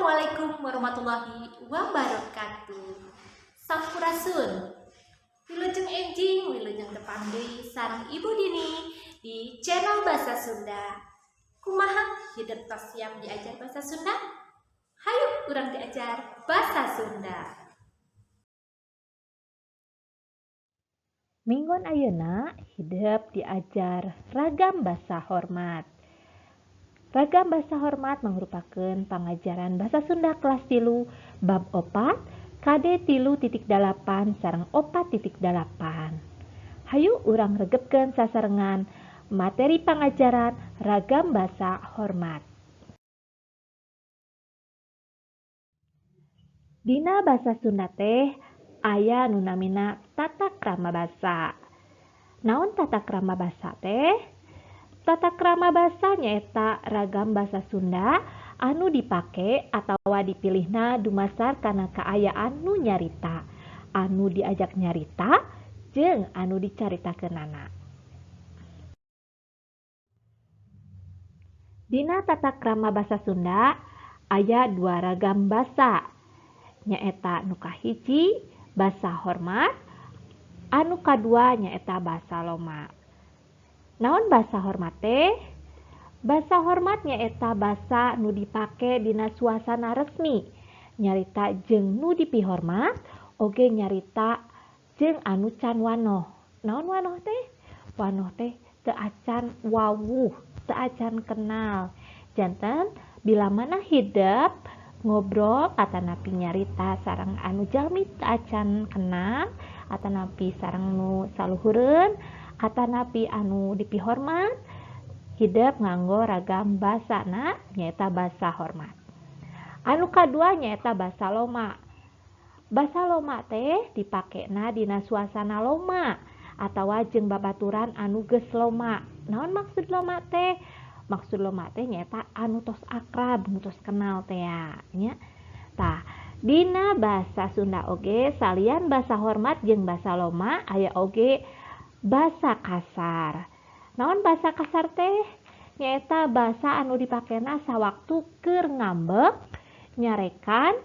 Assalamualaikum warahmatullahi wabarakatuh. Sampurasun. Wilujeng enjing, wilujeng depan deui sareng Ibu Dini di channel Bahasa Sunda. Kumaha hidup tos siap diajar bahasa Sunda? Hayu urang diajar bahasa Sunda. Minggon ayeuna hidup diajar ragam basa hormat. Ragam basa hormat merupakan pengajaran bahasa Sunda kelas 3 bab 4 KD 3.8 sareng 4.8. Hayu urang regepkeun sasarengan materi pengajaran ragam basa hormat. Dina basa Sunda teh aya nu namina tata krama basa. Naon tata krama basa teh? Tata krama basa nyaeta ragam basa Sunda anu dipake atawa dipilihna dumasar kana kaayaan nu nyarita, anu diajak nyarita jeung anu dicaritakeunana. Dina tata krama basa Sunda aya 2 ragam basa, nyaeta nu kahiji basa hormat, anu kadua nyaeta basa loma. Naon basa hormat teh? Basa hormat nyaeta basa nu dipake dina suasana resmi, nyarita jeung nu dipihormat, oge nyarita jeung anu can wanoh. Naon wanoh teh? Wanoh teh teu acan wawuh, teu acan kenal. Janten bila mana hidup ngobrol atanapi nyarita sareng anu jalmi teu acan kenal, atanapi sareng nu saluhureun, atanapi anu dipihormat, hidup nganggo ragam basana nyaeta basa hormat. Anu kadua nyaeta basa loma. Basa loma teh dipakena dina suasana loma atawa jeung babaturan anu geus loma. Naon maksud loma teh? Maksud loma teh nyaeta anu tos akrab, anu tos kenal teh nya. Tah, dina basa Sunda oge salian basa hormat jeung basa loma aya oge basa kasar. Naon basa kasar teh? Nyaeta basa anu dipakena sawaktu keur ngambek, nyarekan,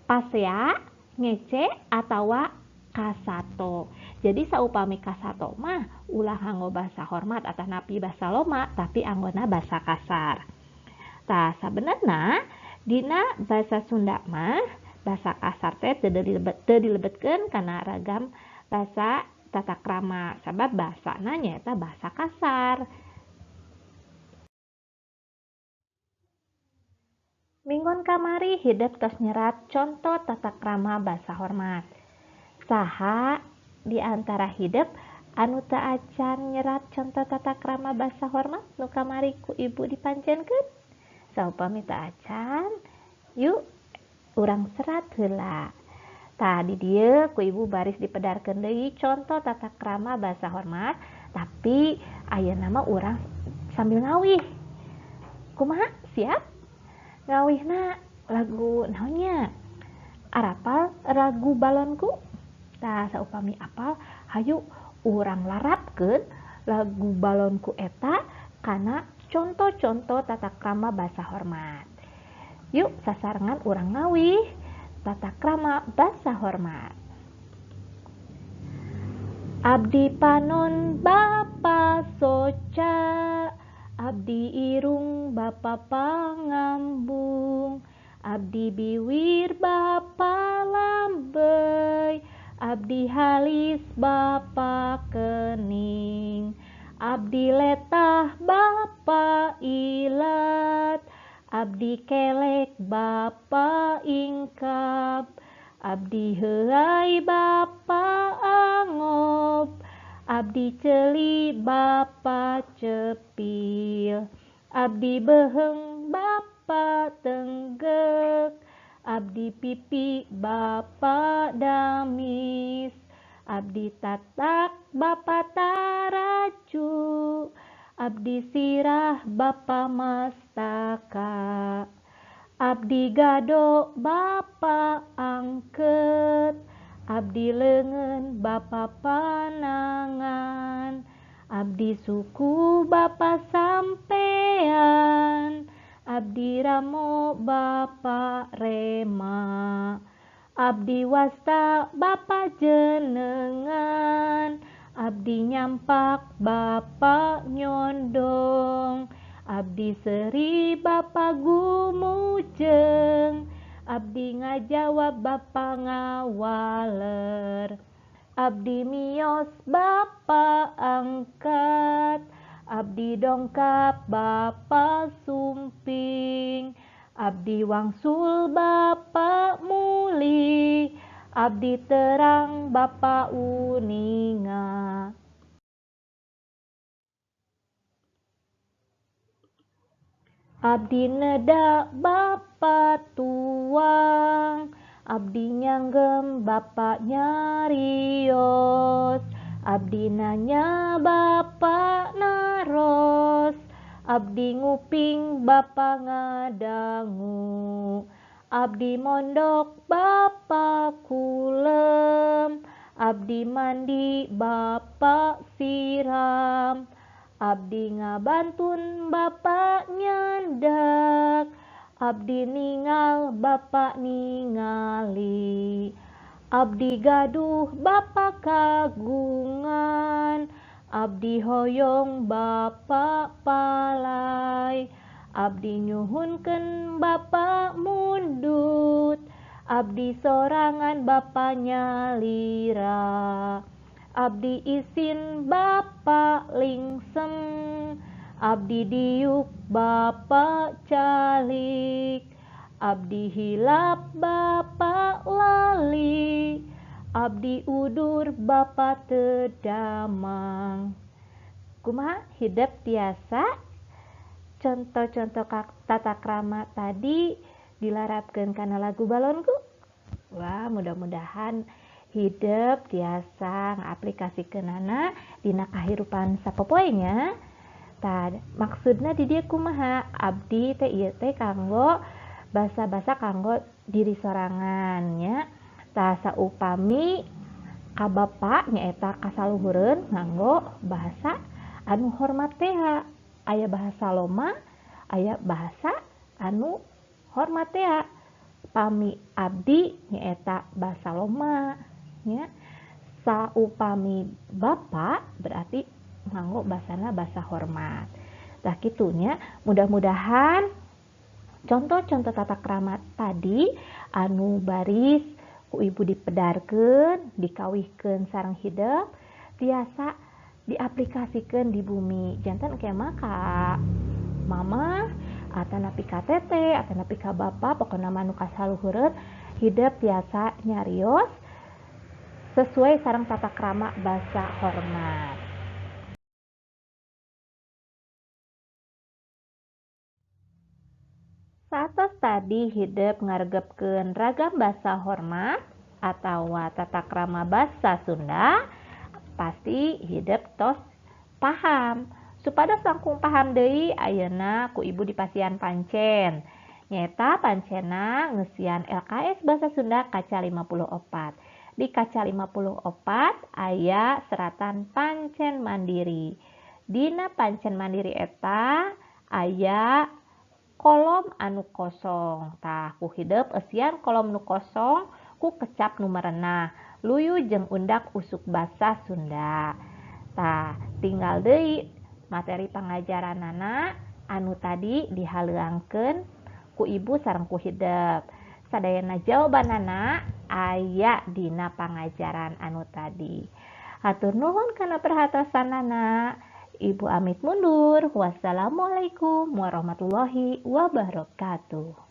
pasea, ngece, atawa kasato. Jadi saupami kasato mah ulah nganggo basa hormat atanapi basa loma tapi anggona basa kasar. Tah sabenerna dina basa Sunda mah basa kasar teh teu dilebetkeun kana ragam basa tata krama sabab basana nyaeta basa kasar. Minggon kamari hidup tos nyerat contoh tata krama basa hormat. Saha di antara hidup anu teu acan nyerat contoh tata krama basa hormat nu kamari ku Ibu dipanjenkeun? Saupami teu acan, yuk urang serat heula. Tah di dieu ku Ibu baris dipedarkeun deui contoh tata krama basa hormat, tapi ayeuna mah urang sambil ngawih. Kumaha? Siap? Ngawihna lagu naonnya? Arapal lagu balonku? Tah saupami apal, hayu urang larapkeun lagu balonku eta kana contoh-contoh tata krama basa hormat. Yuk sasarengan urang ngawih tata krama basa hormat. Abdi panon bapa soca, abdi irung bapa pangambung, abdi biwir bapa lambei, abdi halis bapa kening, abdi letah bapa ilat, abdi kelek bapa ingkap, abdi heuai bapa angop, abdi ceuli bapa cepil, abdi beheung bapa tenggek, abdi pipi bapa damis, abdi tatak bapa taraju, abdi sirah bapa mastaka, abdi gado bapa angket, abdi leungeun bapa panangan, abdi suku bapa sampean, abdi ramo Bapa rema, abdi wasta Bapa jenengan, abdi nyampak Bapa nyondong, abdi seri Bapa gumujeng, abdi ngajawab Bapa ngawaler, abdi miyos Bapa angkat, abdi dongkap Bapa sumping, abdi wangsul Bapa muli, abdi terang Bapa uninga. Abdi neda Bapa tuang, abdi nyanggem Bapa nyarios, abdi nanya Bapa naros, abdi nguping Bapa ngadangu, abdi mondok Bapa kulem, abdi mandi Bapa siram, abdi ngabantun Bapa nyandak, abdi ningal Bapa ningali, abdi gaduh Bapa kagungan, abdi hoyong Bapa palai, abdi nyuhunkeun Bapa mundut, abdi sorangan Bapa nyalira, abdi isin Bapa lingsem, abdi diuk Bapa calik, abdi hilap Bapa lali, abdi udur Bapa tedamang. Kumaha hidup tiasa? Contoh-contoh tata krama tadi dilarapkeun kana lagu balonku. Wah, mudah-mudahan hidup tiasa ngaplikasikeunana dina kahirupan sapopoena. Tah, maksudna di dieu kumaha? Abdi teh ieu teh kanggo basa-basa kanggo diri sorangan nya. Tah saupami ka bapa nyaeta kasaluhureun nganggo bahasa anu hormat teh. Aya bahasa loma, aya bahasa anu hormat teh. Pami abdi nyaeta bahasa loma nya. Saupami bapa berarti nganggo basana bahasa hormat. Tah kitunya, mudah-mudahan contoh-contoh tata krama tadi anu baris ku ibu dipedarkeun, dikawihkeun sareng hidup tiasa diaplikasikeun di bumi. Janten engke mah ka mama atanapi ka teteh atanapi ka bapa, pokona manu kasaluhureun hidup tiasa nyarios sesuai sareng tata krama basa hormat. Satos tadi hidup ngaregepkeun ragam basa hormat atau tata krama basa Sunda, pasti hidup tos paham. Supados langkung paham deui ayeuna ku ibu di Pasian Pancen. Nyata pancena ngeusian LKS Basa Sunda kaca 54. Di kaca 54 aya seratan Pancen Mandiri. Dina Pancen Mandiri eta aya kolom anu kosong. Tah ku hidup eusian kolom nu kosong ku kecap numerenah luyu jeung undak usuk basa Sunda. Tah tinggal deui materi pangajaranana anu tadi dihaleuangkeun ku ibu sareng ku hidup. Sadayana jawabanana aya dina pangajaran anu tadi. Hatur nuhun kana perhatosanana. Ibu amit mundur. Wassalamualaikum warahmatullahi wabarakatuh.